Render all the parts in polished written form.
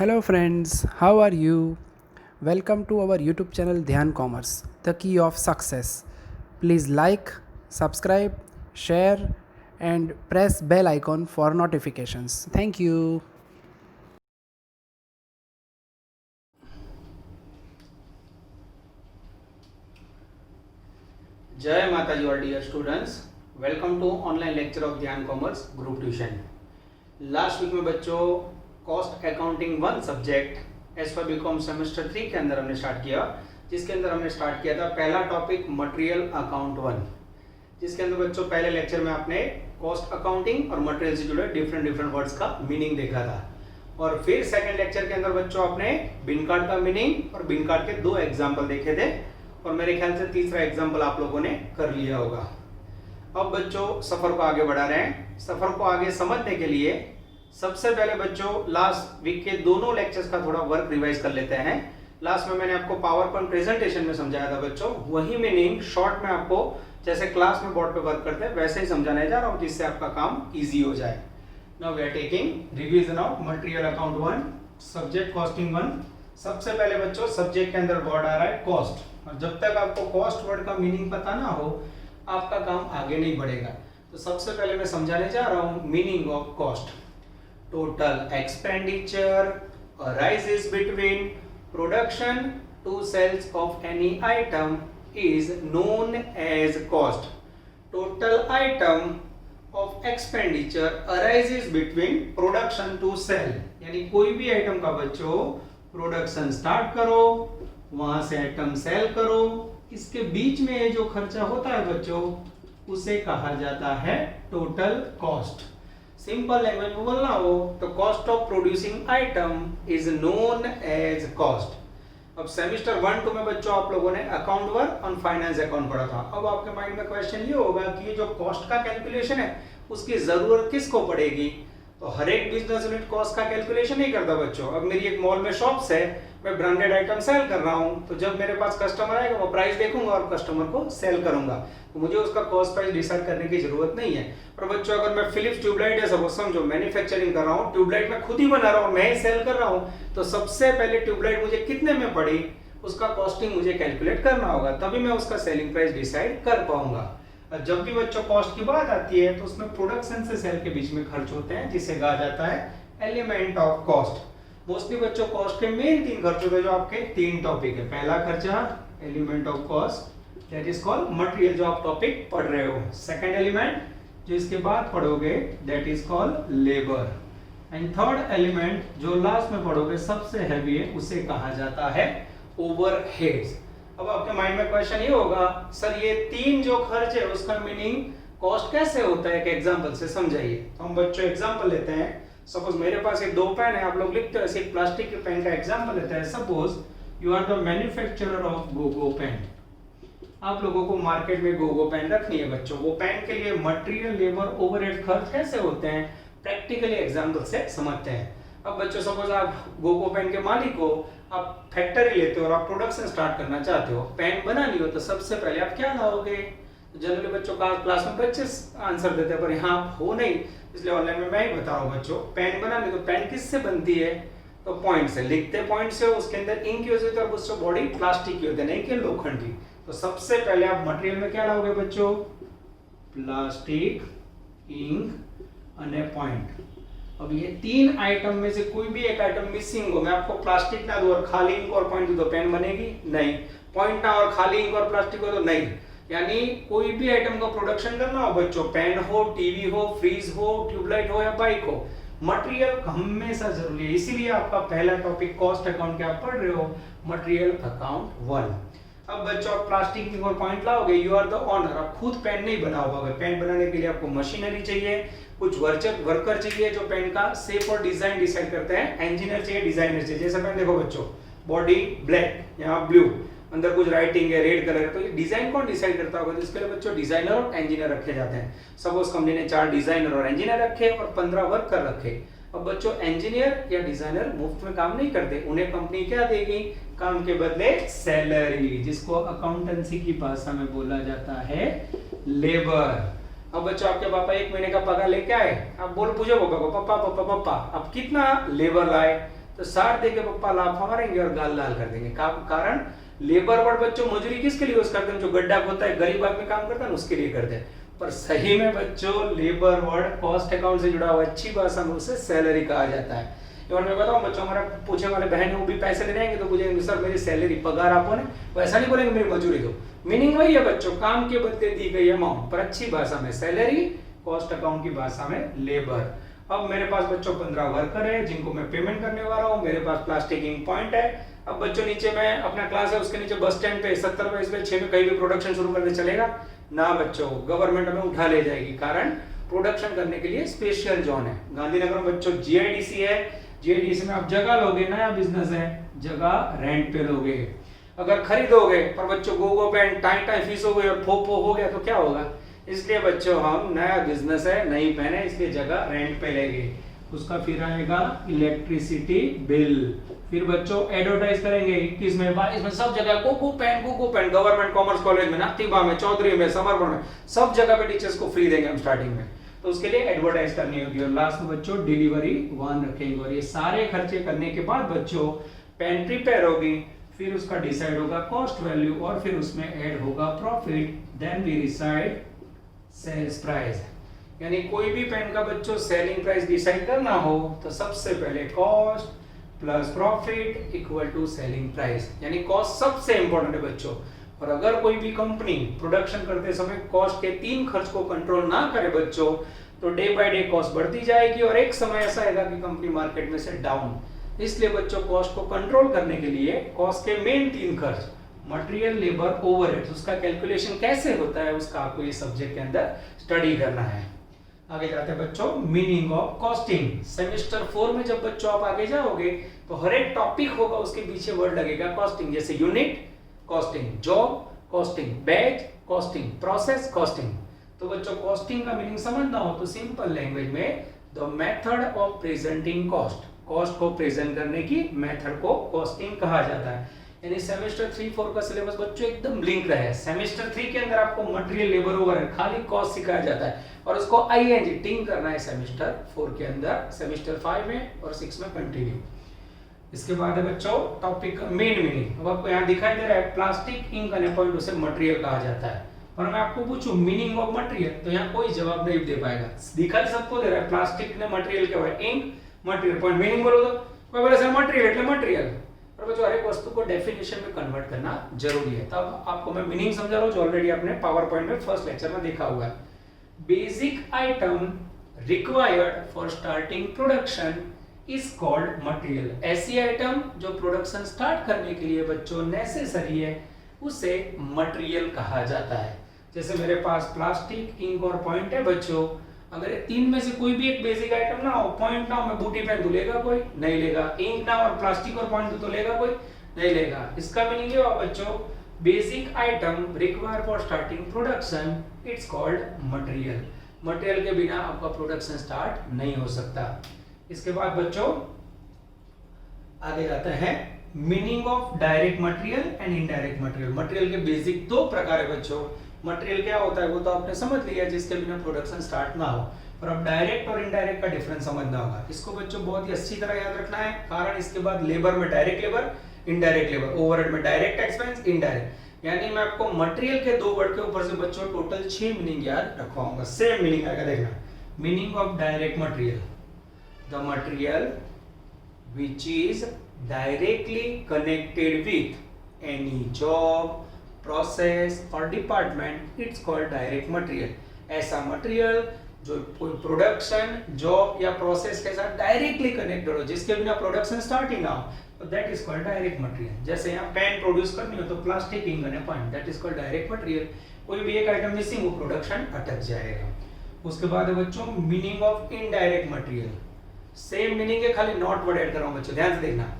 Hello friends, how are you? Welcome to our YouTube channel Dhyan Commerce, the key of success. Please like, subscribe, share and press bell icon for notifications. Thank you. Jai Mataji all dear students, welcome to online lecture of ध्यान commerce group tuition. Last week में बच्चों cost accounting 1 subject as for BCom semester 3 के अंदर हमने start किया, जिसके अंदर हमने स्टार्ट किया था पहला टॉपिक मटेरियल अकाउंट 1, जिसके अंदर बच्चों पहले लेक्चर में आपने कॉस्ट अकाउंटिंग और मटेरियल से जुड़े डिफरेंट वर्ड्स का मीनिंग देखा था। और फिर सेकेंड लेक्चर के अंदर बच्चों आपने बिन कार्ड का मीनिंग और बिन कार्ड के 2 एग्जाम्पल देखे थे, और मेरे ख्याल से तीसरा एग्जाम्पल आप लोगों ने कर लिया होगा। अब बच्चों सफर को आगे बढ़ा रहे हैं। सफर को आगे समझने के लिए सबसे पहले बच्चों लास्ट वीक के दोनों लेक्चर्स का थोड़ा वर्क रिवाइज कर लेते हैं। लास्ट में मैंने आपको पावर पॉइंट प्रेजेंटेशन में समझाया था बच्चों, वही मीनिंग शॉर्ट में आपको जैसे क्लास में बोर्ड पे वर्क करते हैं वैसे ही समझाने जा रहा हूँ, जिससे आपका काम इजी हो जाए। Now we are taking revision of material account 1 subject costing 1। सबसे पहले बच्चों सब्जेक्ट के अंदर वर्ड आ रहा है कॉस्ट, और जब तक आपको कॉस्ट वर्ड का मीनिंग पता ना हो आपका काम आगे नहीं बढ़ेगा। तो सबसे पहले मैं समझाने जा रहा हूं meaning of cost. Total expenditure arises between production to sales of any item is known as cost. Total item of expenditure arises between production to sale, यानी कोई भी आइटम का बच्चों प्रोडक्शन स्टार्ट करो, वहां से आइटम सेल करो, इसके बीच में जो खर्चा होता है बच्चों उसे कहा जाता है टोटल कॉस्ट। सिंपल लैंग्वेज में बोलना हो तो cost of producing item is known as cost. अब सेमेस्टर 1-2 में बच्चों आप लोगों ने अकाउंट 1 और फाइनेंस अकाउंट पढ़ा था। अब आपके माइंड में क्वेश्चन ये होगा कि ये जो कॉस्ट का कैलकुलेशन है उसकी जरूरत किसको पड़ेगी? तो हर एक बिजनेस यूनिट कॉस्ट का कैलकुलेशन नहीं करता बच्चों। अब मेरी एक मॉल में शॉप्स है, मैं ब्रांडेड आइटम सेल कर रहा हूं, तो जब मेरे पास कस्टमर आएगा वो प्राइस देखूंगा और कस्टमर को सेल करूंगा, तो मुझे उसका कॉस्ट प्राइस डिसाइड करने की जरूरत नहीं है। पर बच्चों अगर मैं फिलिप्स ट्यूबलाइट है सपोज समझो मैन्युफैक्चरिंग कर रहा हूं, ट्यूबलाइट मैं खुद ही बना रहा हूं, मैं ही सेल कर रहा हूं, तो सबसे पहले ट्यूबलाइट मुझे कितने में पड़ी उसका कॉस्टिंग मुझे कैलकुलेट करना होगा, तभी मैं उसका सेलिंग प्राइस डिसाइड कर पाऊंगा। जब भी बच्चों कॉस्ट की बात आती है तो उसमें प्रोडक्शन से सेल के बीच में खर्च होते हैं, जिसे कहा जाता है एलिमेंट ऑफ कॉस्ट। मोस्टली बच्चों कॉस्ट के मेन 3 खर्च होते हैं, जो आपके 3 टॉपिक है। पहला खर्चा element of cost that is called material, जो आप टॉपिक पढ़ रहे हो। सेकंड एलिमेंट जो इसके बाद पढ़ोगे that is called labour, and third element जो लास्ट में पढ़ोगे सबसे हैवी है, उसे कहा जाता है ओवरहेड्स। अब आपके माइंड में क्वेश्चन ये होगा सर ये 3 जो खर्च है उसका मीनिंग कॉस्ट कैसे होता है, एक एग्जांपल से समझाइए। तो हम बच्चों एग्जांपल लेते हैं। सपोज मेरे पास एक 2 पेन है, आप लोग लिखते हो ऐसे प्लास्टिक के पेन का एग्जांपल लेते हैं। Suppose you are the manufacturer of गोगो पेन, आप लोगों को मार्केट में गोगो पेन रखनी है बच्चों। वो पेन के लिए मटेरियल लेबर ओवरहेड खर्च कैसे होते हैं प्रैक्टिकली एग्जांपल से समझते हैं। अब बच्चों सपोज आप गोगो पेन के मालिक हो, आप फैक्ट्री लेते हो और आप प्रोडक्शन स्टार्ट करना चाहते हो, पेन बनानी हो, तो सबसे पहले आप क्या लाओगे? जनरली बच्चों का क्लास में बच्चे आंसर देते हैं, पर यहाँ आप हो नहीं, इसलिए ऑनलाइन में मैं ही बता रहा हूँ बच्चों। पेन बनानी तो पेन किससे बनती है? तो पॉइंट से, लिखते पॉइंट से, उसके अंदर इंक यूज होती है और उससे बॉडी प्लास्टिक की होती है, नहीं कि लोखंड की। तो सबसे पहले आप मटेरियल में क्या लाओगे बच्चों? प्लास्टिक, इंक और पॉइंट। अब ये 3 आइटम में से कोई भी एक आइटम मिसिंग हो, मैं आपको प्लास्टिक ना दूं और खाली इंक और पॉइंट दूं तो पेन बनेगी नहीं, पॉइंट ना और खाली इंक और प्लास्टिक हो तो नहीं। यानी कोई भी आइटम का प्रोडक्शन करना हो बच्चों, पेन हो, टीवी हो, फ्रीज हो, ट्यूबलाइट हो या बाइक हो, मटेरियल हमेशा जरूरी है। इसीलिए आपका पहला टॉपिक कॉस्ट अकाउंट के आप पढ़ रहे हो, मटेरियल अकाउंट 1। अब बच्चों आप प्लास्टिक इंक और पॉइंट लाओगे, यू आर द ऑनर, आप खुद पेन नहीं बना पाओगे। पेन बनाने के लिए आपको मशीनरी चाहिए, कुछ वर्कर चाहिए जो पेन का शेप और डिजाइन डिसाइड करते हैं, इंजीनियर चाहिए, डिजाइनर चाहिए। जैसे पेन देखो बच्चों, बॉडी ब्लैक, यहाँ ब्लू, अंदर कुछ राइटिंग है, रेड कलर है, तो ये डिजाइन कौन डिसाइड करता होगा? तो इसके लिए बच्चों डिजाइनर और इंजीनियर रखे जाते हैं। सपोज कंपनी ने 4 डिजाइनर और इंजीनियर रखे और 15 वर्कर रखे। अब बच्चों इंजीनियर या डिजाइनर मुफ्त में काम नहीं करते, उन्हें कंपनी क्या देगी? काम के बदले सैलरी, जिसको अकाउंटेंसी की भाषा में बोला जाता है लेबर। अब बच्चों आपके पापा 1 महीने का पगार लेके आए, आप पूछो पापा को, पापा पापा पापा आप कितना लेबर लाए? तो 60 दे के पप्पा लाफा मारेंगे और गाल लाल कर देंगे। कारण लेबर वर्ड बच्चों मजदूरी किसके लिए यूज करते हैं? जो गड्ढा खोदता है, गरीब आदमी काम करता है ना, उसके लिए करते हैं। पर सही में बच्चों लेबर वर्ड कॉस्ट अकाउंट से जुड़ा हुआ, अच्छी भाषा में उसे सैलरी कहा जाता है। और मैं बताऊं बच्चों, हमारा पूछे वाले बहन है वो भी पैसे लेने आएंगे तो पूछेंगे सर मेरी सैलरी पगार आपको ने, वो ऐसा नहीं बोलेंगे मेरी मजदूरी दो। मीनिंग वही है बच्चों, काम के बदले दी गई अमाउंट, पर अच्छी भाषा में सैलरी, कॉस्ट अकाउंट की भाषा में लेबर। अब मेरे पास बच्चों 15 वर्कर है जिनको मैं पेमेंट करने वाला हूँ, मेरे पास प्लास्टिक इंक पॉइंट है। अब बच्चों नीचे मैं अपना क्लास है उसके नीचे बस स्टैंड पे 70 रुपए पे 6 में कहीं भी प्रोडक्शन शुरू कर दे चलेगा ना बच्चों, गवर्नमेंट हमें उठा ले जाएगी। कारण प्रोडक्शन करने के लिए स्पेशल जोन है। गांधीनगर में बच्चों जीआईडीसी है, जीआईडीसी में आप जगह लोगे, नया बिजनेस है, जगह रेंट पे लोगे। अगर खरीदोगे पर बच्चों गो पेन टाइम फीस हो गई और फो हो गया तो क्या होगा? इसलिए बच्चों हम नया बिजनेस है, नई पेन है, इसलिए जगह रेंट पे लेंगे। उसका फिर आएगा इलेक्ट्रिसिटी बिल। फिर बच्चों एडवर्टाइज करेंगे 21 में 22 में सब जगह कोको पेन गवर्नमेंट कॉमर्स कॉलेज में, नातिबा में, चौधरी में, समरपुर में, सब जगह पे टीचर्स को फ्री देंगे हम स्टार्टिंग में। तो उसके लिए एडवर्टाइज करनी होगी। और लास्ट में बच्चों डिलीवरी वन रखेंगे। और ये सारे खर्चे करने के बाद बच्चों पेन प्रिपेयर होगी, फिर उसका डिसाइड होगा कॉस्ट वैल्यू और फिर उसमें ऐड होगा profit, then we decide sales price. यानी कोई भी पेन का बच्चों सेलिंग प्राइस डिसाइड करना हो तो सबसे पहले cost plus profit equal to selling price, यानी कॉस्ट सबसे इंपॉर्टेंट है बच्चों। और अगर कोई भी कंपनी प्रोडक्शन करते समय कॉस्ट के 3 खर्च को कंट्रोल ना करे बच्चों तो डे बाय डे कॉस्ट बढ़ती जाएगी और एक समय ऐसा आएगा कि कंपनी मार्केट में से डाउन। इसलिए बच्चों कॉस्ट को कंट्रोल करने के लिए कॉस्ट के मेन 3 खर्च मटेरियल, लेबर, ओवरहेड्स, उसका कैलकुलेशन कैसे होता है उसका आपको ये सब्जेक्ट के अंदर स्टडी करना है। आगे जाते हैं बच्चों मीनिंग ऑफ कॉस्टिंग। सेमेस्टर 4 में जब बच्चों आप आगे जाओगे तो हर एक टॉपिक होगा उसके पीछे वर्ड लगेगा कॉस्टिंग, जैसे unit costing, job costing, batch costing, process costing. तो बच्चों कॉस्टिंग का मीनिंग समझना हो तो सिंपल लैंग्वेज में the method of presenting cost, cost को प्रेजेंट करने की मेथड को कॉस्टिंग कहा जाता है। यानी सेमेस्टर 3-4 का सिलेबस बच्चों एकदम लिंक रहा है। सेमेस्टर 3 के अंदर आपको मटेरियल, लेबर, ओवरहेड, खाली कॉस्ट सिखाया जाता है और उसको आईएनजी टिंग करना है सेमेस्टर 4 के अंदर, सेमेस्टर 5 में और 6 में कंटिन्यू। इसके बाद है बच्चों टॉपिक मेन मीनिंग। अब आपको यहाँ दिखाई दे रहा है प्लास्टिक इंक एंड पॉइंट, उसे मटेरियल कहा जाता है। और मैं आपको पूछूं मीनिंग ऑफ मटेरियल तो यहाँ कोई जवाब नहीं दे पाएगा। दिखाई सबको दे रहा है प्लास्टिक ने मटेरियल क्या है, इंक मटेरियल, पॉइंट मीनिंग बोलो तो कोई बोले सर मटेरियल એટલે मटेरियल। और बच्चों हर एक वस्तु को डेफिनेशन में कन्वर्ट करना जरूरी है। तब आपको मैं मीनिंग समझा रहा हूँ जो ऑलरेडी आपने पावर पॉइंट में फर्स्ट लेक्चर में देखा हुआ है। Basic item required for starting production is called material. ऐसी आइटम जो प्रोडक्शन स्टार्ट करने के लिए बच्चों नेसेसरी है उसे मटेरियल कहा जाता है। जैसे मेरे पास प्लास्टिक, इंक और पॉइंट है बच्चों, अगर ये 3 में से कोई भी एक बेसिक आइटम ना हो, पॉइंट ना हो, मैं बूटी पेन तो लेगा कोई नहीं लेगा, इंक ना और प्लास्टिक और पॉइंट तो लेगा कोई नहीं लेगा। इसका मीनिंग ये हुआ बच्चों basic item require for starting production it's called material. Material के बिना आपका प्रोडक्शन स्टार्ट नहीं हो सकता। इसके बाद बच्चों आगे जाते हैं meaning of direct material and indirect material. Material के बेसिक 2 प्रकार है बच्चों। मटेरियल क्या होता है वो तो आपने समझ लिया जिसके बिना प्रोडक्शन स्टार्ट ना हो, पर अब डायरेक्ट और इनडायरेक्ट का डिफरेंस समझना होगा। इसको बच्चों बहुत ही अच्छी तरह याद रखना है, कारण इसके बाद लेबर में direct labour, indirect labour, overhead में डायरेक्ट एक्सपेंस, इनडायरेक्ट। यानी मैं आपको मटेरियल के 2 वर्ड के ऊपर से बच्चों टोटल 6 मीनिंग याद रखवाऊंगा। सेम मीनिंग आएगा देखना। Meaning of direct material, the material which is directly connected with any job, process or department, it's called direct material। ऐसा मटेरियल जो कोई प्रोडक्शन, जॉब या प्रोसेस के साथ डायरेक्टली कनेक्टेड हो, जिसके बिना प्रोडक्शन स्टार्ट ही ना हो, तो that is called direct material. जैसे यहाँ पेन प्रोड्यूस करनी हो तो plastic ink and point, that is called direct material. कोई भी एक आइटम मिसिंग हो प्रोडक्शन अटक जाएगा। उसके बाद है बच्चों meaning of indirect material. Same meaning है, खाली नॉट वर्ड ऐड कर रहा हूं बच्चों, ध्यान से देखना।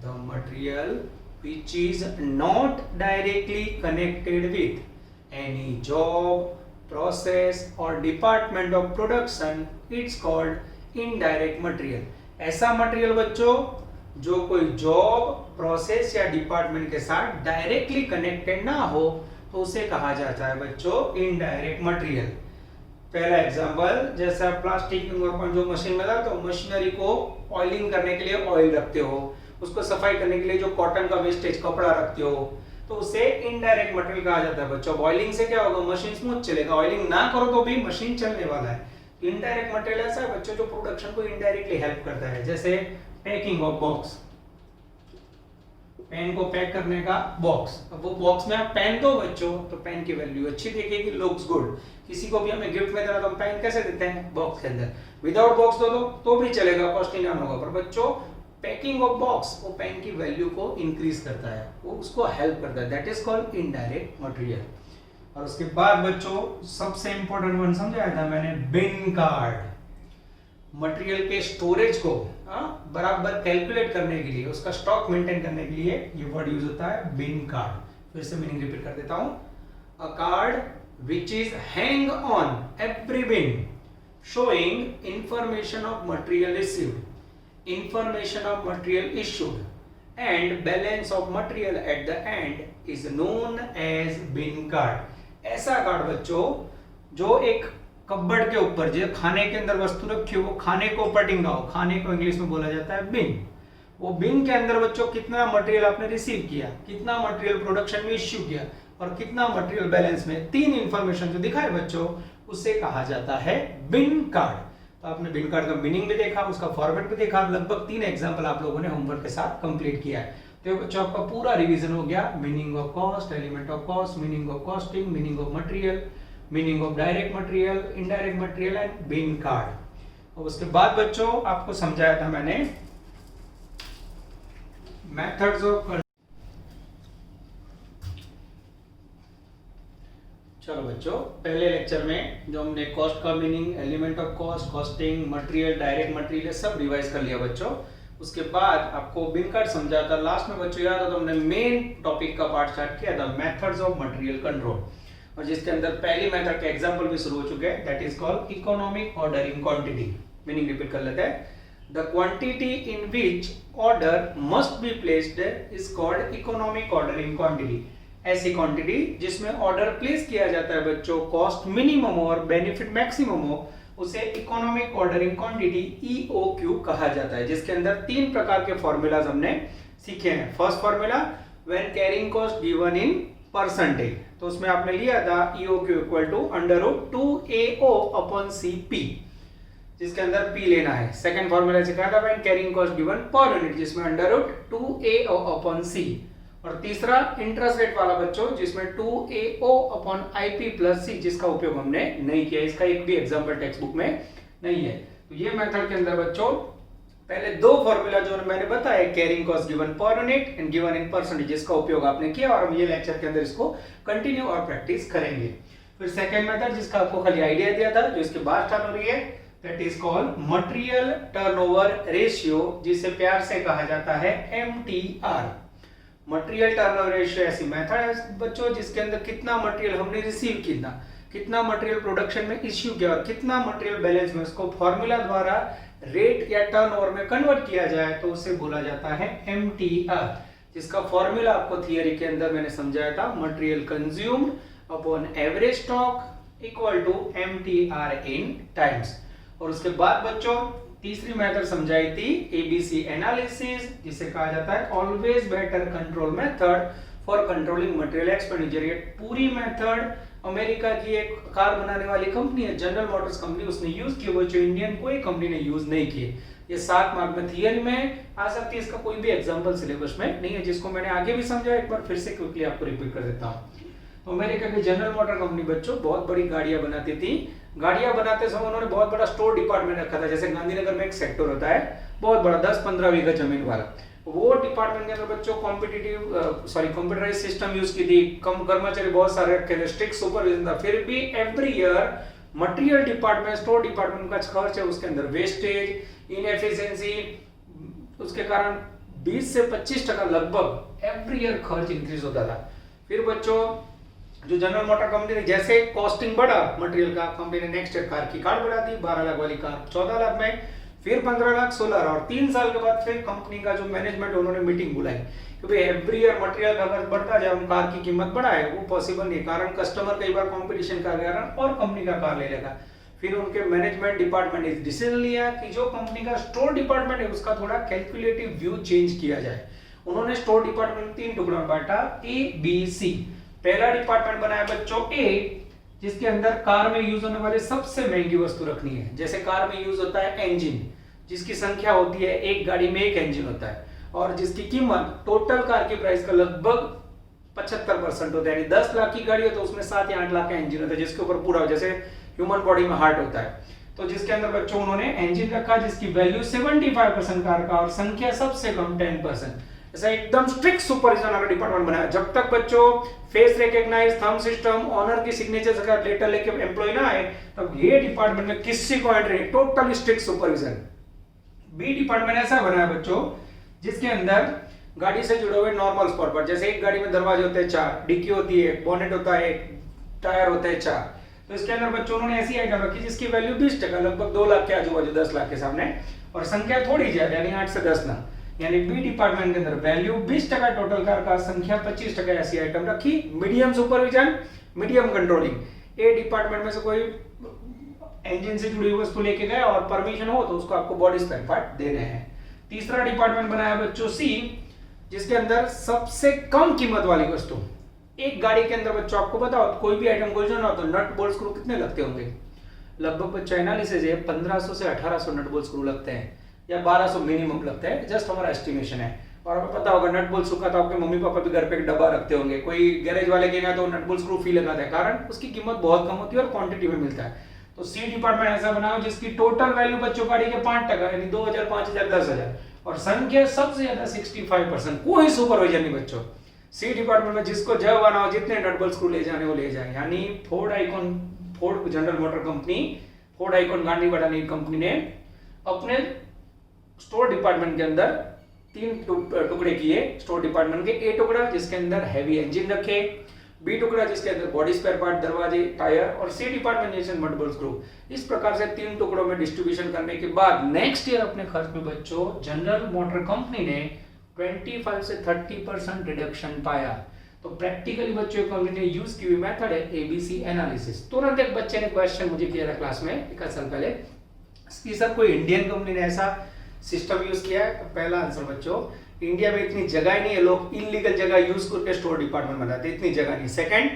The material which is not directly connected with any job, process or department of production, it's called indirect material। ऐसा मटेरियल बच्चों जो कोई जॉब, प्रोसेस या डिपार्टमेंट के साथ डायरेक्टली कनेक्टेड ना हो तो उसे कहा जाता है बच्चों इनडायरेक्ट मटेरियल। पहला एग्जांपल, जैसे आप प्लास्टिक जो मशीन में डालते हो, मशीनरी को ऑयलिंग करने के लिए ऑयल रखते हो, उसको सफाई करने के लिए जो कॉटन का वेस्टेज कपड़ा रखते हो, तो उसे इनडायरेक्ट मटेरियल कहा जाता है बच्चों। ऑयलिंग से क्या होगा, मशीन स्मूथ चलेगा, ऑयलिंग ना करो तो भी मशीन चलने वाला है। इनडायरेक्ट मटेरियल ऐसा है बच्चों जो प्रोडक्शन को इनडायरेक्टली हेल्प करता है, जैसे पैकिंग ऑफ बॉक्स, पेन को पैक करने का बॉक्स। अब वो बॉक्स में आप पेन दो बच्चों तो पेन की वैल्यू अच्छी दिखेगी, लुक्स गुड। किसी को भी हमें गिफ्ट में देना तो हम पेन कैसे देते हैं, बॉक्स के अंदर। विदाउट बॉक्स दो तो भी चलेगा, कॉस्टली ना होगा, पर बच्चों पैकिंग ऑफ बॉक्स वो पेन की वैल्यू को इंक्रीज करता है, वो उसको हेल्प करता है, that is called indirect material. और उसके बाद बच्चों सबसे इंपॉर्टेंट वन समझाया था मैंने, बिन कार्ड। मटेरियल के स्टोरेज को बराबर कैलकुलेट करने के लिए, उसका स्टॉक मेंटेन करने के लिए ये वर्ड यूज होता है बिन कार्ड। फिर से मीनिंग रिपीट कर देता हूं, अ card which is hang on every bin showing information of material received, information of material issued and balance of material at the end is known as bin card। ऐसा card बच्चों जो एक cupboard के ऊपर जो खाने के अंदर वस्तु रखी हो, वो खाने को ऊपर टिंगा हो, खाने को इंग्लिश में बोला जाता है बिन। वो बिन के अंदर बच्चों कितना मटेरियल आपने रिसीव किया, कितना मटेरियल प्रोडक्शन में इश्यू किया और कितना मटेरियल बैलेंस में, तीन इंफॉर्मेशन जो दिखाए बच्चों, उसे कहा जाता है बिन कार्ड। तो आपने बिन कार्ड का मीनिंग भी देखा, उसका फॉर्मेट भी देखा, लगभग 3 एग्जांपल आप लोगों ने होमवर्क के साथ कंप्लीट किया है। तो बच्चों आपका पूरा रिवीजन हो गया, meaning of cost, element of cost, meaning of costing, meaning of material, meaning of direct material, indirect material and bin card. और उसके बाद बच्चों आपको समझाया था मैंने मेथड्स ऑफ। चलो बच्चों, पहले लेक्चर में जो हमने कॉस्ट का meaning, element of cost, costing, material, direct material सब रिवाइज कर लिया बच्चों। उसके बाद आपको बिन कार्ड समझा था। लास्ट में बच्चों याद हो तो हमने मेन टॉपिक का पार्ट स्टार्ट किया था, मेथड्स ऑफ मटेरियल कंट्रोल, और जिसके अंदर पहली मेथड के एग्जांपल भी शुरू हो चुके हैं, that is called economic ordering quantity. Meaning repeat कर लेते हैं, the quantity in which order must be placed is called economic ordering quantity. ऐसी क्वांटिटी जिसमें ऑर्डर प्लेस किया जाता है बच्चों, कॉस्ट मिनिमम हो और बेनिफिट मैक्सिमम हो, उसे इकोनॉमिक ऑर्डरिंग क्वांटिटी EOQ कहा जाता है। जिसके अंदर 3 प्रकार के फॉर्मूलाज हमने सीखे हैं। First formula, when carrying cost given in percentage, तो उसमें आपने लिया था EOQ equal to √2AO upon CP, जिसके अंदर P लेना है। सेकंड फॉर्मूला सिखाया था when carrying cost given per unit, जिसमें √2AO अपॉन C। और तीसरा इंटरेस्ट रेट वाला बच्चों, जिसमें 2AO upon IP plus C, जिसका उपयोग हमने नहीं किया, इसका एक भी एग्जांपल टेक्स्ट बुक में नहीं है। तो ये मेथड के अंदर बच्चों पहले 2 फॉर्मूला जो मैंने बताया, carrying cost given per unit and given in percentage, जिसका उपयोग आपने किया, और हम ये लेक्चर के अंदर इसको कंटिन्यू और प्रैक्टिस करेंगे। फिर सेकंड मेथड जिसका आपको खाली आइडिया दिया था, जो इसके बाद स्टार्ट हो रही है, that is called material turnover ratio, जिसे प्यार से कहा जाता है MTR। मटेरियल टर्नओवर रेशियो ऐसी मेथड है बच्चों जिसके अंदर कितना मटेरियल हमने रिसीव किया, कितना मटेरियल प्रोडक्शन में इश्यू किया और कितना मटेरियल बैलेंस में, उसको फॉर्मूला द्वारा रेट या टर्नओवर में कन्वर्ट किया जाए तो उसे बोला जाता है MTR। जिसका फॉर्मूला आपको थियरी के अंदर मैंने समझाया था, material consumed upon average stock equal to MTR in times. और उसके बाद बच्चों तीसरी मेथड समझाई थी ABC एनालिसिस, जिसे कहा जाता है always better control method for controlling material expenditure. ये पूरी मेथड अमेरिका की एक कार बनाने वाली कंपनी है, जनरल मोटर्स कंपनी, उसने यूज की, वो जो इंडियन कोई कंपनी ने यूज नहीं की। ये 7 मार्क में थियरी में आ सकती है, इसका कोई भी एग्जांपल सिलेबस में नहीं है, जिसको मैंने आगे भी समझाया, एक बार फिर से क्विकली आपको रिपीट कर देता हूँ। तो अमेरिका की जनरल मोटर कंपनी बच्चों बहुत बड़ी गाड़ियां बनाती थी। गाड़ियां बनाते समय उन्होंने बहुत बड़ा स्टोर डिपार्टमेंट रखा था, जैसे गांधीनगर में एक सेक्टर होता है बहुत बड़ा 10-15 बीघा जमीन वाला, वो डिपार्टमेंट के अंदर बच्चों कंप्यूटराइज सिस्टम यूज की थी, कम कर्मचारी बहुत सारे रखे थे, स्ट्रिक्ट सुपरविजन था। फिर भी every year material department, store department का खर्च है, उसके अंदर वेस्टेज, इनएफिशिएंसी, उसके कारण 20 से 25% लगभग एवरी ईयर खर्च इंक्रीज होता था। फिर बच्चों जो जनरल मोटर कंपनी ने जैसे कॉस्टिंग बढ़ा मटेरियल का, कंपनी ने नेक्स्ट ईयर कार की कार बढ़ा दी, 12 लाख वाली कार 14 लाख में, फिर 15 लाख, 16 लाख, और 3 साल के बाद फिर कंपनी का जो मैनेजमेंट उन्होंने मीटिंग बुलाई, क्योंकि एवरी ईयर मटेरियल का खर्च बढ़ता जाए, हम कार की कीमत बढ़ाए, वो पॉसिबल नहीं, कारण कस्टमर कई बार कंपटीशन का कारण और कंपनी का कार ले लेगा। फिर उनके मैनेजमेंट डिपार्टमेंट ने डिसीजन लिया कि जो कंपनी का स्टोर डिपार्टमेंट है उसका थोड़ा कैलकुलेटिव व्यू चेंज किया जाए। उन्होंने स्टोर डिपार्टमेंट 3 टुकड़ों में बांटा, ए बी सी। पहला डिपार्टमेंट बनाया बच्चों ए, जिसके अंदर कार में यूज होने वाले सबसे महंगी वस्तु रखनी है। जैसे कार में यूज होता है इंजन, जिसकी संख्या होती है, एक गाड़ी में एक इंजन होता है और जिसकी कीमत टोटल कार की प्राइस का लगभग 75% होता है। यानी 10 लाख की गाड़ी हो तो उसमें 7 या 8 लाख का इंजन होता है, जिसके ऊपर पूरा जैसे ह्यूमन बॉडी में हार्ट होता है। तो जिसके अंदर बच्चों उन्होंने इंजन रखा जिसकी वैल्यू 75% कार का और संख्या सबसे कम 10%। ऐसा एकदम स्ट्रिक्ट सुपरविजन वाला डिपार्टमेंट बनाया। जब तक बच्चों face recognize, thumb system, owner की सिग्नेचर का लेटर लेके एम्प्लॉय ना आए, तब ये डिपार्टमेंट में किसी को एंट्री नहीं, totally strict supervision. B department ऐसा बनाया बच्चों जिसके अंदर गाड़ी से जुड़े हुए नॉर्मल स्पॉट पर, जैसे एक गाड़ी में दरवाजे होते हैं 4, डिक्की होती है, बोनेट होता है, टायर होते हैं 4, तो इसके अंदर बच्चों उन्होंने ऐसी आइटम रखी जिसकी वैल्यू 20%, लगभग 2 लाख के आजू बाजू, 10 लाख के सामने, और संख्या थोड़ी ज्यादा यानी 8 से 10 लाख। यानी बी डिपार्टमेंट के अंदर वैल्यू 20% टोटल कार का, संख्या 25% ऐसी आइटम रखी। Medium supervision, medium controlling. A department में से कोई इंजन से जुड़ी हुई वस्तु लेके गया और परमिशन हो तो उसको आपको बॉडी स्पेयर पार्ट देने हैं। तीसरा डिपार्टमेंट बनाया बच्चों सी, जिसके अंदर सबसे कम कीमत वाली वस्तु। एक गाड़ी के अंदर बच्चों आपको बताओ कोई भी आइटम खोजना हो तो नट बोल्ट स्क्रू कितने लगते होंगे? लगभग बच्चों एनालिसिस है 1500 से 1800 नट बोल्ट स्क्रू लगते हैं या 1200 मिनिमम लगता है, जस्ट हमारा एस्टिमेशन है। और आपको पता होगा नट बोल्ट स्क्रू का तो आपके मम्मी पापा भी घर पे एक डब्बा रखते होंगे, कोई गैरेज वाले के यहाँ तो नट बोल्ट स्क्रू फ्री लगाता है, कारण उसकी कीमत बहुत कम होती है और क्वांटिटी में मिलता है। तो सी डिपार्टमेंट ऐसा बनाओ जिसकी टोटल वैल्यू बच्चों गाड़ी के 5% यानी 2000, 5000, 10000 और संख्या सबसे ज्यादा 65%। कोई सुपरविजन नहीं बच्चों। सी डिपार्टमेंट में जिसको जब आना हो, जितने नट बोल्ट स्क्रू ले जाने वो ले जाए। यानी Ford general motor company, Ford icon गाड़ी बढ़ाने कंपनी ने अपने स्टोर डिपार्टमेंट के अंदर 3 टुकड़े किए स्टोर डिपार्टमेंट के। ए टुकड़ा जिसके अंदर हैवी इंजन रखे, बी टुकड़ा जिसके अंदर बॉडी स्पेयर पार्ट, दरवाजे, टायर, और सी डिपार्टमेंट जैसे नट बोल्ट स्क्रू। इस प्रकार से 3 टुकड़ों में डिस्ट्रीब्यूशन करने के बाद नेक्स्ट ईयर अपने खर्च में बच्चों जनरल मोटर कंपनी ने 25 से 30% रिडक्शन पाया। तो प्रैक्टिकली बच्चों कंपनी ने यूज की हुई मेथड है एबीसी एनालिसिस। तुरंत एक बच्चे ने क्वेश्चन मुझे किया था क्लास में 1 साल पहले कि सर कोई इंडियन कंपनी ने ऐसा सिस्टम यूज किया है? तो पहला आंसर बच्चों, इंडिया में इतनी जगह नहीं है, लोग इलीगल जगह यूज करके स्टोर डिपार्टमेंट बनाते हैं, इतनी जगह नहीं। सेकंड,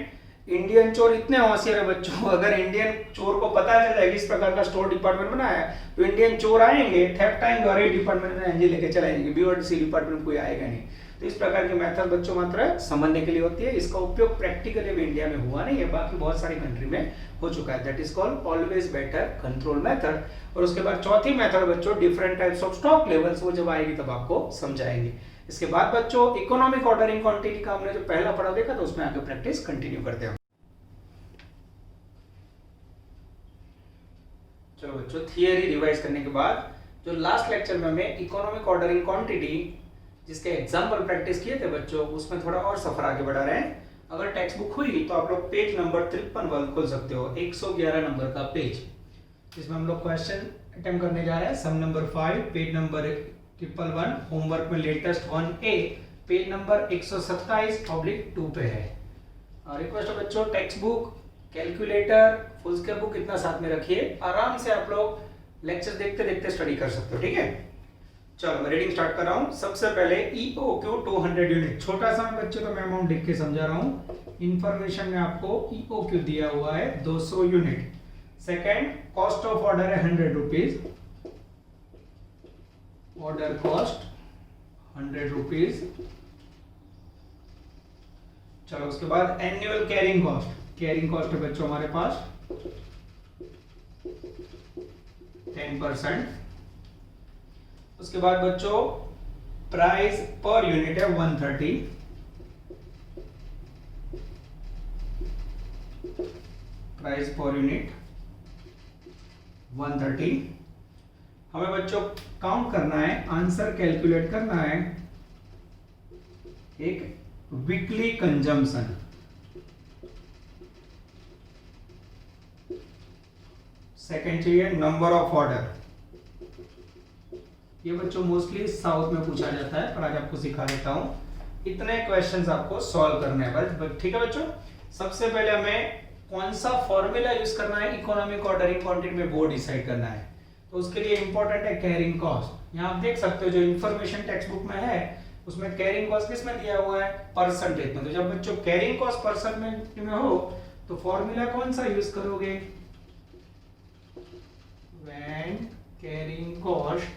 इंडियन चोर इतने होशियार है बच्चों, अगर इंडियन चोर को पता चल जाएगा इस प्रकार का स्टोर डिपार्टमेंट बनाया है तो इंडियन चोर आएंगे, थेफ्ट आएंगे और ए डिपार्टमेंट में एनजी लेके चले जाएंगे, बी और सी डिपार्टमेंट कोई आएगा नहीं। तो इस प्रकार की मेथड बच्चों मात्र समझने के लिए होती है। इसका उपयोग प्रैक्टिकली भी इंडिया में हुआ नहीं है, बाकी बहुत सारी कंट्री में हो चुका है। That is called always better control method. और उसके बाद चौथी मेथड बच्चों different types of stock levels, वो जब आएगी तब आपको समझाएंगे। इसके बाद बच्चों इकोनॉमिक ऑर्डरिंग क्वांटिटी का हमने जो पहला पढ़ा देखा तो उसमें आगे प्रैक्टिस कंटिन्यू करते हैं। चलो बच्चों, थियरी रिवाइज करने के बाद जो लास्ट लेक्चर में हमें इकोनॉमिक ऑर्डरिंग क्वांटिटी जिसके एग्जांपल प्रैक्टिस किए थे बच्चों, उसमें थोड़ा और सफर आगे बढ़ा रहे हैं। अगर टेक्स्ट बुक हुई तो आप लोग पेज नंबर 53 खोल सकते हो, 111 नंबर का पेज, जिसमें हम लोग क्वेश्चन अटेम्प्ट करने जा रहे हैं। Sum number 5 page number 111, homework में लेटेस्ट 1A पेज नंबर 127/2 पे है। और रिक्वेस्ट है बच्चों, text book, calculator, foolscap book इतना साथ में रखिए, आराम से आप लोग लेक्चर देखते देखते स्टडी कर सकते हो, ठीक है। चलो मैं रीडिंग स्टार्ट कर रहा हूं। सबसे पहले EOQ 200 यूनिट, छोटा सा बच्चों तो मैं अमाउंट लिख के समझा रहा हूं। इंफॉर्मेशन में आपको EOQ दिया हुआ है 200 unit. Second, cost of order है 100 रुपीज, ऑर्डर कॉस्ट 100 रुपीज। चलो उसके बाद annual carrying cost, carrying cost है बच्चों हमारे पास 10%। उसके बाद बच्चों प्राइस पर यूनिट है 130, प्राइस पर यूनिट 130। हमें बच्चों काउंट करना है, आंसर कैलकुलेट करना है एक वीकली कंजम्पशन। सेकंड चाहिए नंबर ऑफ ऑर्डर, ये बच्चों मोस्टली साउथ में पूछा जाता है पर आज आपको सिखा देता हूं। इतने क्वेश्चंस आपको सॉल्व करने हैं बस, ठीक है बच्चों। सबसे पहले हमें कौन सा फॉर्मूला यूज करना है इकोनॉमिक ऑर्डरिंग क्वांटिटी में वो डिसाइड करना है। तो उसके लिए इंपॉर्टेंट है कैरिंग कॉस्ट। यहाँ आप देख सकते हो जो इंफॉर्मेशन टेक्स्ट बुक में है उसमें कैरिंग कॉस्ट किस में दिया हुआ है, परसेंटेज में। तो जब बच्चों कैरिंग कॉस्ट परसेंटेज में हो तो फॉर्मूला कौन सा यूज करोगे, when carrying cost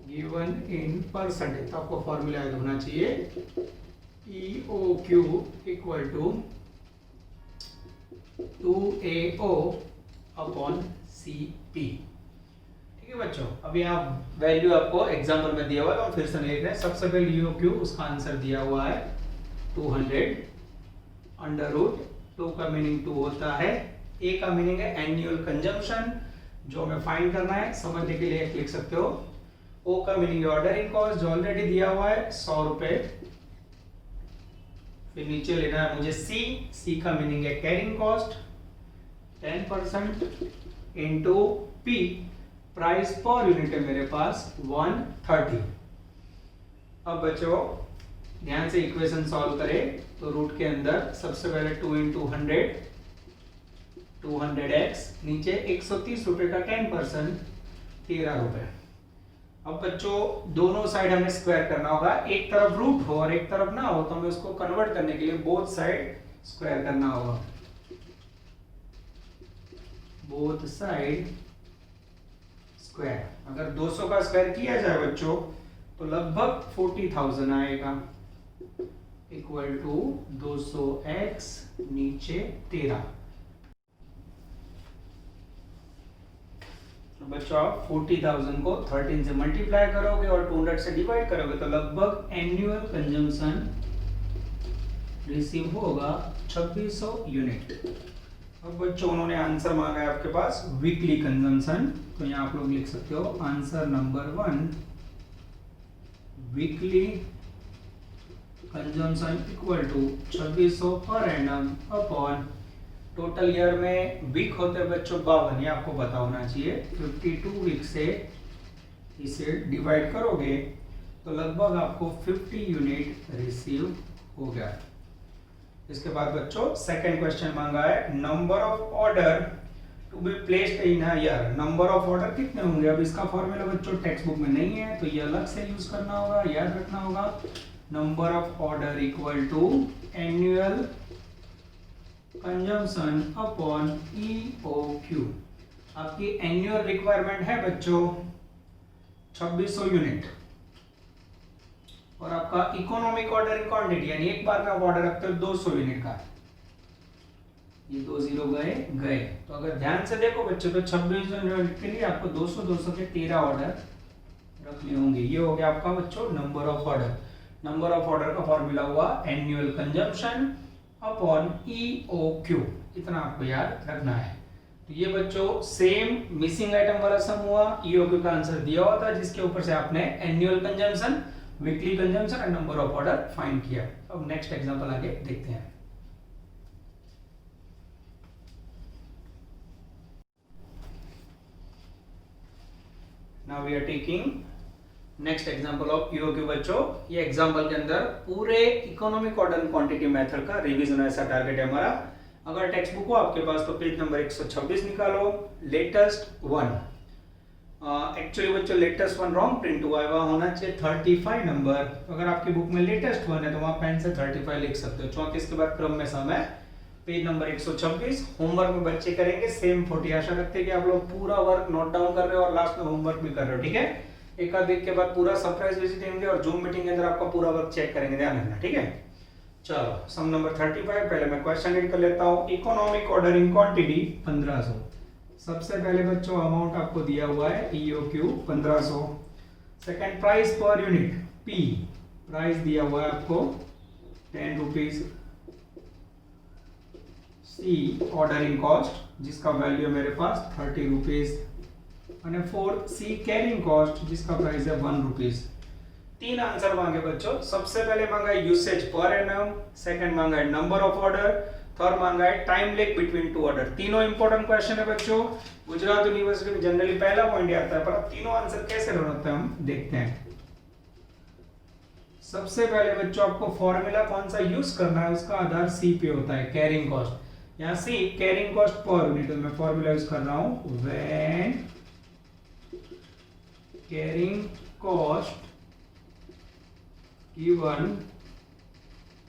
given in percentage. तो आपको फॉर्मूला याद होना चाहिए EOQ equal to 2AO upon CP। ठीक है बच्चों, अभी आप वैल्यू आपको एग्जांपल में दिया हुआ है और फिर से लिख रहे हैं। सबसे पहले EOQ, उसका आंसर दिया हुआ है 200 अंडर रूट 2 का मीनिंग 2 होता है, A का मीनिंग है एनुअल कंजम्पशन जो हमें फाइंड करना है। समझने के लिए एक लिख सकते हो। O का मीनिंग ऑर्डरिंग कॉस्ट जो ऑलरेडी दिया हुआ है 100 रुपए। फिर नीचे लेना है मुझे C का मीनिंग है carrying cost 10% into P, price per unit है मेरे पास 130। अब बच्चों ध्यान से इक्वेशन सॉल्व करें तो रूट के अंदर सबसे पहले 2 इंटू 100 200x, नीचे 130 रुपए का 10% 13 रुपए। अब बच्चों दोनों साइड हमें स्क्वायर करना होगा, एक तरफ रूट हो और एक तरफ ना हो तो हमें उसको कन्वर्ट करने के लिए बोथ साइड स्क्वायर करना होगा। बोथ साइड स्क्वायर, अगर 200 का स्क्वायर किया जाए बच्चों तो लगभग 40,000 आएगा इक्वल टू 200x नीचे 13। बच्चों आप 40,000 को 13 से मल्टीप्लाई करोगे और 200 से डिवाइड करोगे तो लगभग एनुअल कंजम्पशन रिसीव होगा 2600 यूनिट। अब बच्चों उन्होंने आंसर मांगा है आपके पास वीकली कंजम्पशन, तो यहाँ आप लोग लिख सकते हो answer number 1 weekly consumption equal to 2600 per annum upon total year में वीक होते हैं बच्चों 52, ये आपको पता होना चाहिए। 52 वीक से इसे डिवाइड करोगे तो लगभग आपको 50 यूनिट रिसीव हो गया। इसके बाद बच्चों सेकंड क्वेश्चन मांगा है number of order to be placed in a year. Number of order कितने होंगे, अब इसका फॉर्मूला बच्चों टेक्स्ट बुक में नहीं है तो ये अलग से यूज करना होगा, याद रखना होगा। Number of order equal to annual consumption upon EOQ। आपकी एनुअल रिक्वायरमेंट है बच्चों 2600 यूनिट और आपका इकोनॉमिक ऑर्डरिंग क्वांटिटी यानी एक बार में आप ऑर्डर रखते हो 200 यूनिट का। ये 2 जीरो गए तो अगर ध्यान से देखो बच्चों तो 2600 यूनिट के लिए आपको 200 के 13 ऑर्डर रखने होंगे। ये हो गया आपका बच्चों number of order. Number of order का फॉर्मूला हुआ एनुअल कंजम्पशन अपॉन EOQ, इतना आपको याद रखना है। तो ये बच्चों सेम मिसिंग आइटम वाला सम हुआ, EOQ का आंसर दिया हुआ था जिसके ऊपर से आपने annual consumption, weekly consumption and number of order find किया। अब नेक्स्ट एग्जांपल आगे देखते हैं। Now we are taking next example of EOQ बच्चों। ये एग्जांपल के अंदर पूरे इकोनॉमिक ऑर्डर क्वांटिटी मेथड का रिवीजन ऐसा टारगेट है हमारा। अगर टेक्स्ट बुक हो आपके पास तो पेज नंबर 126 निकालो, लेटेस्ट वन। एक्चुअली बच्चों लेटेस्ट वन रॉन्ग प्रिंट हुआ है, वहां होना चाहिए 35 नंबर। अगर आपकी बुक में लेटेस्ट वन है तो वहां पेन से 35 लिख सकते हो। 34 के बाद क्रम में सम है, पेज नंबर 126। होमवर्क में बच्चे करेंगे सेम 40। आशा करते हैं कि आप लोग पूरा वर्क नोट डाउन कर रहे हो और लास्ट में होमवर्क भी कर रहे हो, ठीक है। एक आध वीक के बाद पूरा सरप्राइज विजिट देंगे और जूम मीटिंग के अंदर आपका पूरा वर्क चेक करेंगे, ध्यान रखना, ठीक है। चलो सम नंबर 35, पहले मैं क्वेश्चन रीड कर लेता हूं। Economic ordering quantity 1500। सबसे पहले बच्चों अमाउंट आपको दिया हुआ है EOQ 1500। Second price per unit P, price दिया हुआ है आपको 10 रुपीज। C ऑर्डरिंग कॉस्ट जिसका वैल्यू है मेरे पास 30 रुपीज। और फोर्थ C कैरिंग कॉस्ट जिसका प्राइस है 1 रुपीज। 3 आंसर मांगे बच्चों। सबसे पहले मांगा है यूसेज पर एनम, सेकंड मांगा है नंबर ऑफ ऑर्डर, थर्ड मांगा है time leg between two order. तीनों इंपॉर्टेंट क्वेश्चन है बच्चों। गुजरात यूनिवर्सिटी में जनरली पहला पॉइंट आता है, पर अब तीनों आंसर कैसे होते हैं हम देखते हैं। सबसे पहले बच्चों आपको फॉर्मूला कौन सा यूज करना है, उसका आधार C पे होता है, कैरिंग कॉस्ट। यहाँ C carrying cost per unit, तो मैं फॉर्मूला यूज कर रहा हूं, when carrying cost given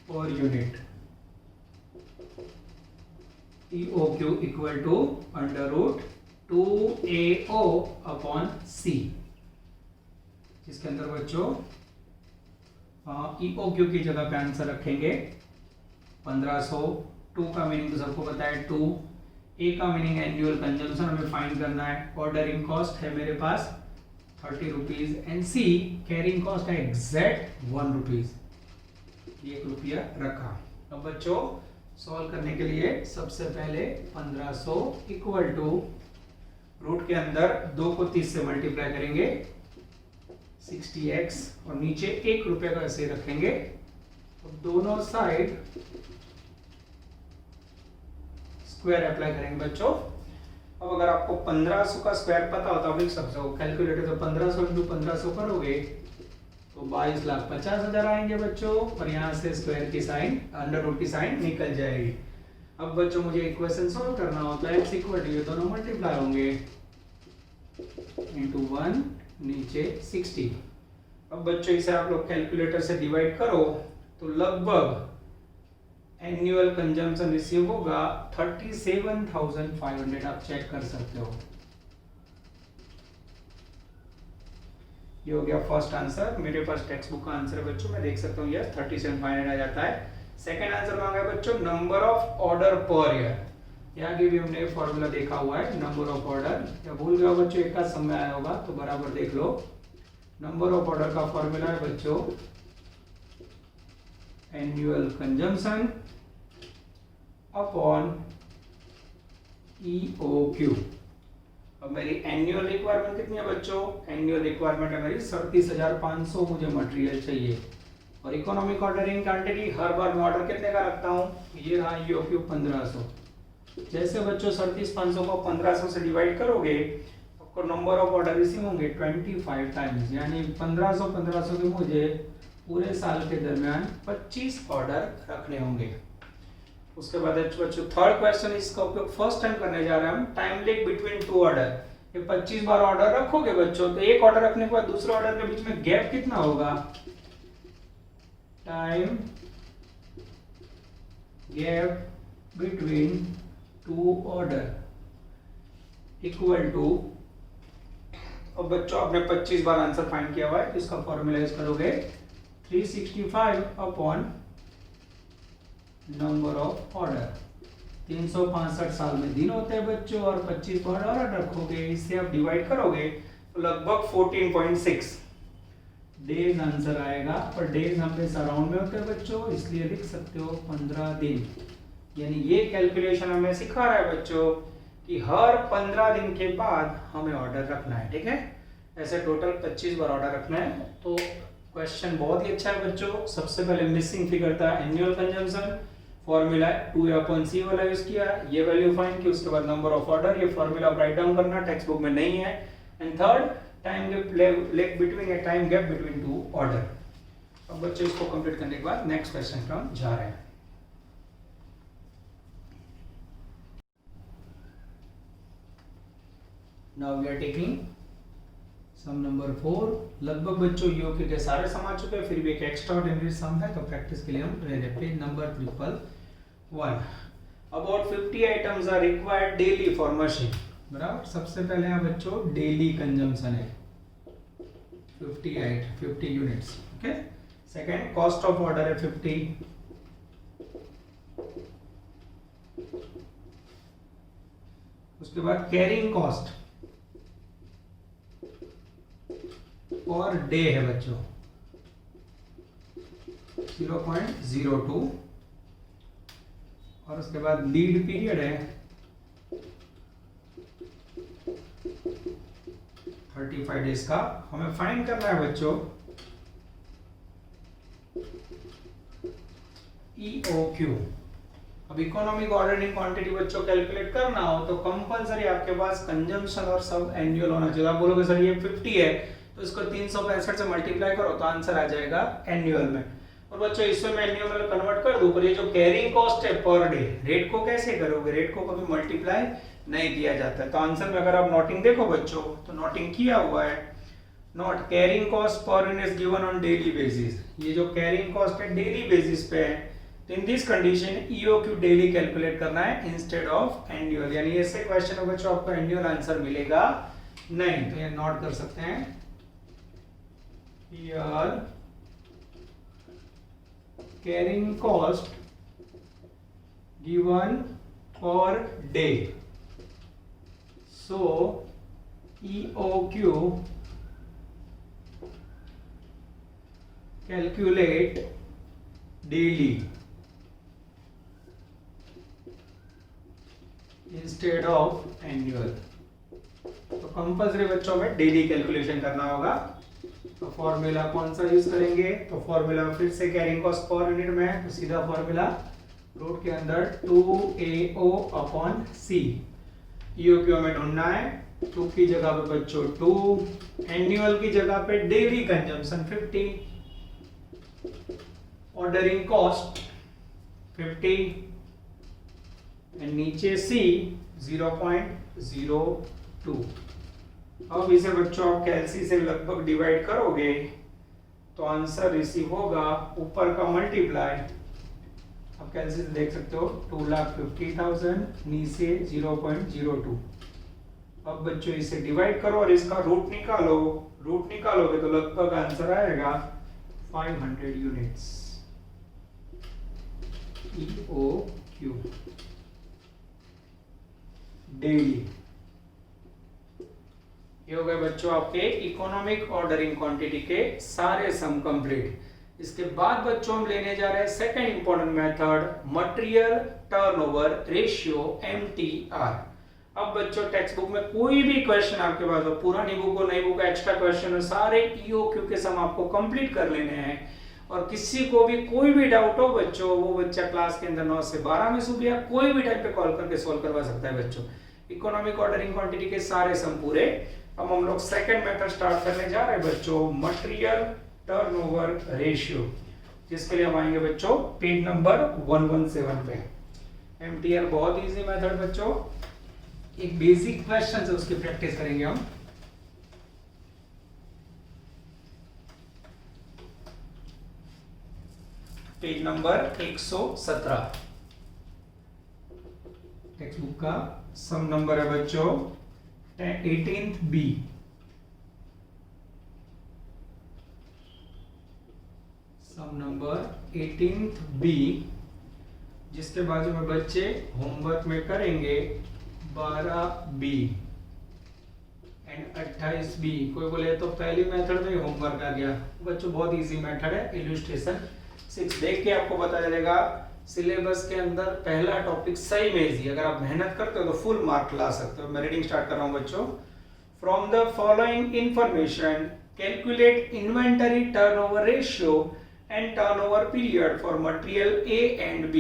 per unit EOQ equal to under root 2AO upon C, जिसके अंदर बच्चों EOQ की जगह पे आंसर रखेंगे 1500। 2 का मीनिंग तो सबको पता है 2, A का मीनिंग एनुअल कंजम्पशन हमें फाइंड करना है, ऑर्डरिंग कॉस्ट है मेरे पास 30 rupees and C carrying cost है एग्जैक्ट 1 रुपीज, 1 रुपया रखा। अब बच्चों सॉल्व करने के लिए सबसे पहले 1500 इक्वल टू रूट के अंदर 2 को 30 से मल्टीप्लाई करेंगे 60x और नीचे 1 रुपये का ऐसे रखेंगे और दोनों साइड स्क्वायर अप्लाई करेंगे बच्चों। अब अगर आपको 1500 का स्क्वायर पता होता है सबसे कैलकुलेटर से 1500 इंटू 1500 करोगे तो 22,50,000 आएंगे बच्चों, और यहाँ से स्क्वायर की साइन अंडर रूट की साइन निकल जाएगी। अब बच्चों मुझे इक्वेशन सॉल्व करना होता है, x इक्वल टू ये दोनों मल्टीप्लाई होंगे इंटू 1 नीचे 60। अब बच्चों इसे आप लोग कैलकुलेटर से डिवाइड करो तो लगभग एनुअल कंजम्पशन रिसीव होगा 37,500, आप चेक कर सकते हो। ये हो गया फर्स्ट आंसर, मेरे पास टेक्स्ट बुक का आंसर है बच्चों, मैं देख सकता हूँ यस 37,500 आ जाता है। सेकंड आंसर मांगा है बच्चों number of order per year, यहाँ की भी हमने फॉर्मूला देखा हुआ है नंबर ऑफ ऑर्डर, या भूल गया बच्चों एक का समय आया होगा तो बराबर देख लो। नंबर ऑफ ऑर्डर का फॉर्मूला है बच्चों एनुअल कंजम्पशन अपॉन EOQ। अब मेरी एनुअल रिक्वायरमेंट कितनी है बच्चों, एनुअल रिक्वायरमेंट है मेरी 37,500, मुझे मटेरियल चाहिए और इकोनॉमिक ऑर्डरिंग क्वांटिटी हर बार मैं ऑर्डर कितने का रखता हूँ, ये रहा EOQ 1500। जैसे बच्चों 37,500 को 1500 से डिवाइड करोगे आपको नंबर ऑफ ऑर्डर रिसीव होंगे 25 टाइम्स, यानी 1500 के मुझे पूरे साल के दरमियान 25 ऑर्डर रखने होंगे। उसके बाद बच्चों थर्ड क्वेश्चन, इसका उपयोग फर्स्ट टाइम करने जा रहे हैं हम, टाइम लेग बिटवीन 2 ऑर्डर। ये 25 बार ऑर्डर रखोगे बच्चों तो एक ऑर्डर रखने के बाद दूसरे ऑर्डर के बीच में गैप कितना होगा, time gap between 2 order equal to, अब बच्चों आपने 25 बार आंसर फाइंड किया हुआ है, इसका फॉर्मूला यूज करोगे 365 अपॉन नंबर ऑफ ऑर्डर। 365 साल में दिन होते हैं बच्चों और 25 बार ऑर्डर रखोगे, इससे आप डिवाइड करोगे तो लगभग 14.6 डेज आंसर आएगा। पर डेज हमेशा राउंड में होते हैं बच्चों, इसलिए लिख सकते हो 15 दिन। यानी ये कैलकुलेशन हमें सिखा रहा है बच्चों कि हर 15 दिन के बाद हमें ऑर्डर रखना है, ठीक है। ऐसे टोटल 25 बार ऑर्डर रखना है। तो क्वेश्चन बहुत ही अच्छा है बच्चों। सबसे पहले मिसिंग फिगर था एनुअल कंजम्पशन, फॉर्मूला 2A/C वाला यूज किया, ये वैल्यू फाइंड की, उसके बाद नंबर ऑफ ऑर्डर, ये फॉर्मूला राइट डाउन करना, टेक्स्ट बुक में नहीं है। And third time gap between 2 order. अब बच्चों इसको कंप्लीट करने के बाद नेक्स्ट क्वेश्चन पर हम जा रहे हैं। Now we are taking sum number 4। लगभग बच्चों ईओक्यू के सारे सम आ चुके हैं, फिर भी एक एक्स्ट्रा ऑर्डिनरी सम है तो प्रैक्टिस के लिए हम ले लेते हैं। Number 111 about 50 items are required daily for machine, बराबर। सबसे पहले यहाँ बच्चों डेली कंजम्पशन है 50 units, okay. Second cost of order है 50, उसके बाद कैरिंग कॉस्ट पर डे है बच्चों 0.02, और उसके बाद लीड पीरियड है 35 डेज का। हमें फाइंड करना है बच्चों EOQ। अब इकोनॉमिक ऑर्डरिंग क्वांटिटी बच्चों कैलकुलेट करना हो तो कंपलसरी आपके पास कंजम्पशन और सब एनुअल होना चाहिए। आप बोलोगे सर ये 50 है तो इसको 365 से मल्टीप्लाई करो तो आंसर आ जाएगा एनुअल में। और बच्चों इसमें मैं एनुअल में कन्वर्ट कर दूं, पर ये जो कैरिंग कॉस्ट है पर डे, रेट को कैसे करोगे? रेट को कभी मल्टीप्लाई नहीं किया जाता। तो आंसर में अगर आप नोटिंग देखो बच्चों, तो नोटिंग किया हुआ है, not carrying cost per unit is given on daily basis. ये जो कैरिंग कॉस्ट है डेली बेसिस पे है, तो in this condition EOQ daily calculate करना है इंस्टेड ऑफ एनुअल। यानी ऐसे क्वेश्चन में बच्चों आपको एनुअल आंसर मिलेगा नहीं। तो ये नोट कर सकते हैं, here carrying cost given per day, so EOQ calculate daily instead of annual। तो कंपल्सरी बच्चों में डेली कैलकुलेशन करना होगा। तो फॉर्मूला कौन सा यूज करेंगे? तो फॉर्मूला फिर से कैरिंग कॉस्ट पर यूनिट में है, तो सीधा फॉर्मूला रूट के अंदर 2AO अपॉन C। EOQ में ढूंढना है, 2 की जगह पे बच्चों 2, एनुअल की जगह पे daily consumption 50, ordering cost 50 and नीचे C 0.02। अब इसे बच्चों आप कैलसी से लगभग डिवाइड करोगे तो आंसर रिसीव होगा ऊपर का मल्टीप्लाई, आप कैलसी से देख सकते हो 2,50,000 नीचे 0.02। अब बच्चों इसे डिवाइड करो और इसका रूट निकालो, रूट निकालोगे तो लगभग आंसर आएगा 500 यूनिट्स। EOQ daily. ये हो गए बच्चों आपके इकोनॉमिक ऑर्डरिंग क्वांटिटी के सारे सम कंप्लीट। इसके बाद बच्चों हम लेने जा रहे हैं second important method, material turnover ratio MTR। अब बच्चों टेक्स्ट बुक में कोई भी क्वेश्चन आपके पास हो, पुरानी बुक हो नई बुक हो, एक्स्ट्रा क्वेश्चन हो, सारे EOQ के सम आपको कंप्लीट कर लेने हैं। और किसी को भी कोई भी डाउट हो बच्चों, वो बच्चा क्लास के अंदर 9 से 12 में सुबह या कोई भी टाइम पे कॉल करके सॉल्व करवा सकता है बच्चों। इकोनॉमिक ऑर्डरिंग क्वांटिटी के सारे सम पूरे। अब हम लोग सेकंड मेथड स्टार्ट करने जा रहे हैं बच्चों, मटेरियल टर्नओवर रेशियो, जिसके लिए हम आएंगे बच्चों पेज नंबर 117 पे। MTR बहुत इजी मेथड बच्चों, एक बेसिक क्वेश्चन है उसकी प्रैक्टिस करेंगे हम। पेज नंबर 117 टेक्स्ट बुक का सम नंबर है बच्चों 18th B। सम नंबर 18th B, जिसके बाजू में बच्चे होमवर्क में करेंगे 12B एंड 28B। कोई बोले तो पहली मेथड में होमवर्क आ गया बच्चों, बहुत इजी मेथड है। इलस्ट्रेशन 6 देख के आपको पता चलेगा सिलेबस के अंदर पहला टॉपिक सही में इजी। अगर आप मेहनत करते हो तो फुल मार्क ला सकते हो। मैं रीडिंग स्टार्ट कर रहा हूं बच्चों। From the following information calculate inventory turnover ratio and turnover period for material A and B।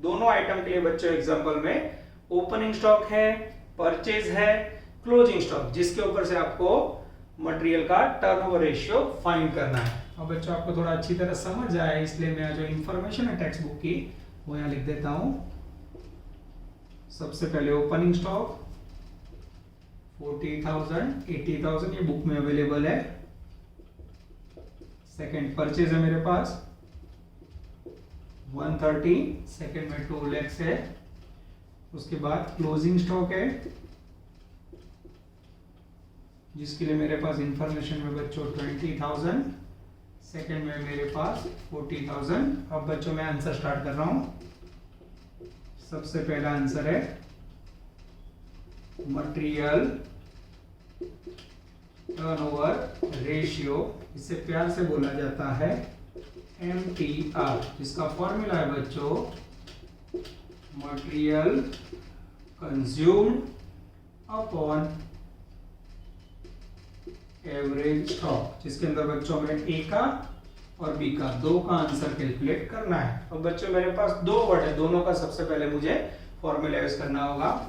दोनों आइटम के लिए बच्चों एग्जांपल में ओपनिंग स्टॉक है, परचेज है, क्लोजिंग स्टॉक, जिसके ऊपर से आपको मटेरियल का टर्नओवर रेशियो फाइंड करना है। अब बच्चों आपको थोड़ा अच्छी तरह समझ आए, इसलिए मैं जो इंफॉर्मेशन है टेक्स्ट बुक की वो यहाँ लिख देता हूं। सबसे पहले ओपनिंग स्टॉक 40,000, 80,000 ये बुक में अवेलेबल है। सेकंड परचेज है मेरे पास 130, सेकंड में 2 lakhs है। उसके बाद क्लोजिंग स्टॉक है, जिसके लिए मेरे पास इंफॉर्मेशन में बच्चों 20,000, सेकंड में मेरे पास 40,000। अब बच्चों मैं आंसर स्टार्ट कर रहा हूं। सबसे पहला आंसर है मटेरियल टर्नओवर रेशियो, इसे प्यार से बोला जाता है MTR, जिसका फॉर्मूला है बच्चों material consumed upon average stock, जिसके अंदर बच्चों में A का और B का, दो का आंसर कैलकुलेट करना है। अब बच्चों मेरे पास दो वर्ड है, दोनों का सबसे पहले मुझे फॉर्मूला यूज करना होगा।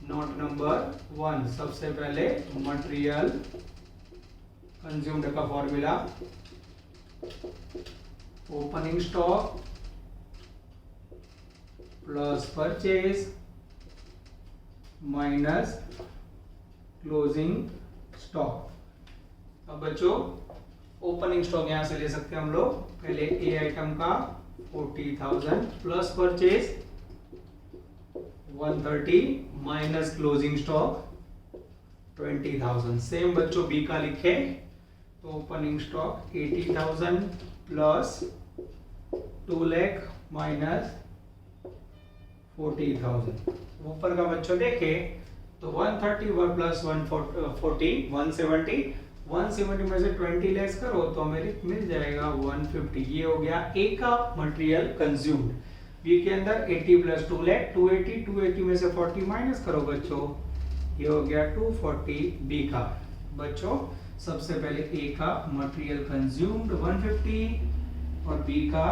नोट नंबर 1, सबसे पहले मटेरियल कंज्यूम्ड का formula opening stock plus purchase minus closing stock. अब बच्चों ओपनिंग स्टॉक यहां से ले सकते हैं हम लोग। पहले ए आइटम का 40,000 plus purchase 130 minus closing stock 20,000। Same बच्चों बी का लिखे तो opening stock 80,000 plus 2 lakh minus 40,000। ऊपर का बच्चों देखे तो 130 प्लस 140 170 170 में से 20 लेस करो तो मेरी मिल जाएगा 150। ये हो गया ए का मटेरियल कंज्यूम्ड। बी के अंदर 80 प्लस 2 लाख 280 280 में से 40 माइनस करो बच्चों, ये हो गया 240 बी का। बच्चों सबसे पहले ए का मटेरियल कंज्यूम्ड 150 और बी का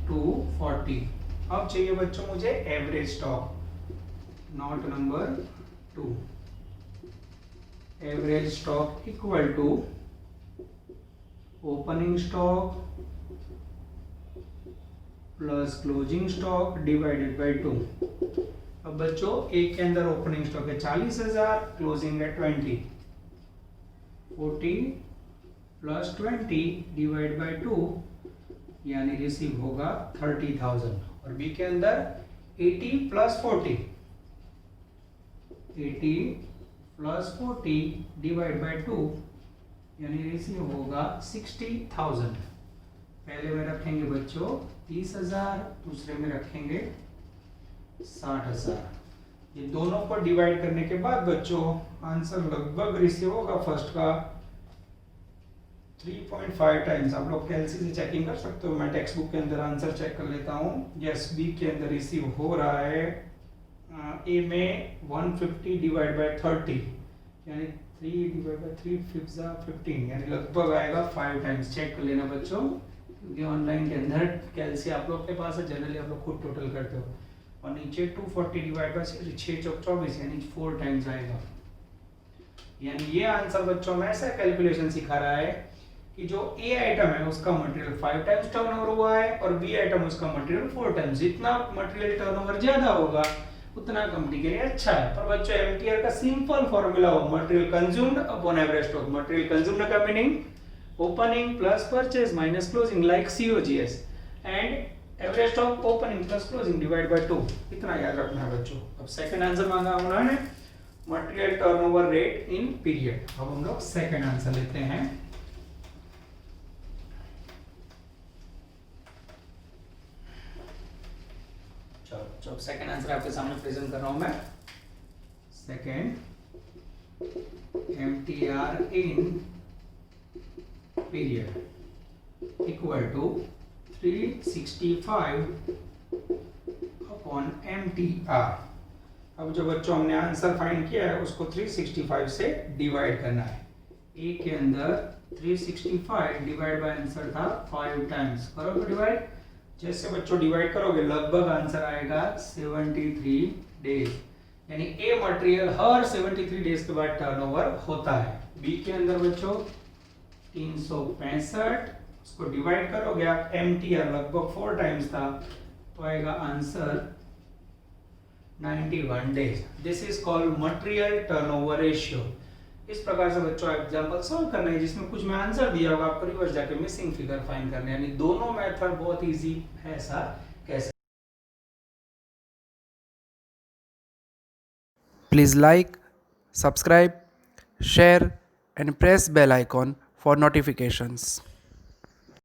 240। अब चाहिए बच्चों मुझे average stock, note number 2। Average stock equal to opening stock plus closing stock divided by 2। अब बच्चों एक के अंदर ओपनिंग स्टॉक है 40,000, क्लोजिंग है 20। 40 प्लस 20 डिवाइड बाय 2 यानी रिसीव होगा 30,000। और बी के अंदर 80 प्लस 40 80 प्लस 40 डिवाइड बाय 2 यानी रिसीव होगा 60,000। पहले में रखेंगे बच्चों 30,000, दूसरे में रखेंगे 60,000। ये दोनों को डिवाइड करने के बाद बच्चों आंसर लगभग रिसीव होगा फर्स्ट का 3.5 टाइम्स। आप लोग कैलसी से चेकिंग कर सकते हो, मैं टेक्स्ट बुक के अंदर आंसर चेक कर लेता हूँ। यस बी के अंदर रिसीव हो रहा है ए में 150 डिवाइड बाय 30 यानी 3 डिवाइड बाय 3 15 यानी लगभग आएगा 5 टाइम्स। चेक कर लेना बच्चों क्योंकि ऑनलाइन के अंदर कैलसी आप लोग के पास है, जनरली आप लोग खुद टोटल करते हो। और नीचे 240 डिवाइड बाय 6 चौक 24 यानी 4 टाइम्स आएगा। यानी ये आंसर बच्चों में ऐसा कैलकुलेशन सिखा रहा है कि जो ए आइटम है उसका मटेरियल 5 टाइम्स टर्नओवर हुआ है और बी आइटम उसका मटेरियल 4 टाइम्स। जितना मटेरियल टर्नओवर ज्यादा होगा उतना कंपनी के लिए अच्छा है। पर बच्चों एमटीआर का सिंपल फॉर्मूला हो material consumed upon average stock. Material consumed का meaning opening plus purchase minus closing like COGS and average stock opening plus closing divide by 2। इतना याद रखना है बच्चों। अब सेकंड आंसर मांगा उन्होंने material turnover rate in period. अब हम लोग सेकंड आंसर लेते हैं। चलो सेकंड आंसर आपके सामने प्रेजेंट कर रहा हूं मैं। Second MTR in period equal to 365 upon MTR. अब जो बच्चों हमने आंसर फाइंड किया है उसको 365 से डिवाइड करना है। ए के अंदर 365 डिवाइड बाय आंसर था 5 टाइम्स। करो तो डिवाइड। जैसे बच्चों डिवाइड करोगे लगभग आंसर आएगा 73 डेज। यानी ए मटेरियल हर 73 डेज के बाद टर्नओवर होता है। बी के अंदर बच्चों 365, उसको डिवाइड करोगे आप एमटीआर लगभग 4 टाइम्स था तो आएगा answer 91 days. This is called material turnover ratio. इस प्रकार से बच्चों एग्जांपल सॉल्व करना है जिसमें कुछ मैं आंसर दिया होगा, आपको रिवर्स जाके मिसिंग फिगर फाइंड करना है। यानी दोनों मेथड बहुत इजी है। ऐसा कैसे? Please like, subscribe, share and press bell icon for notifications.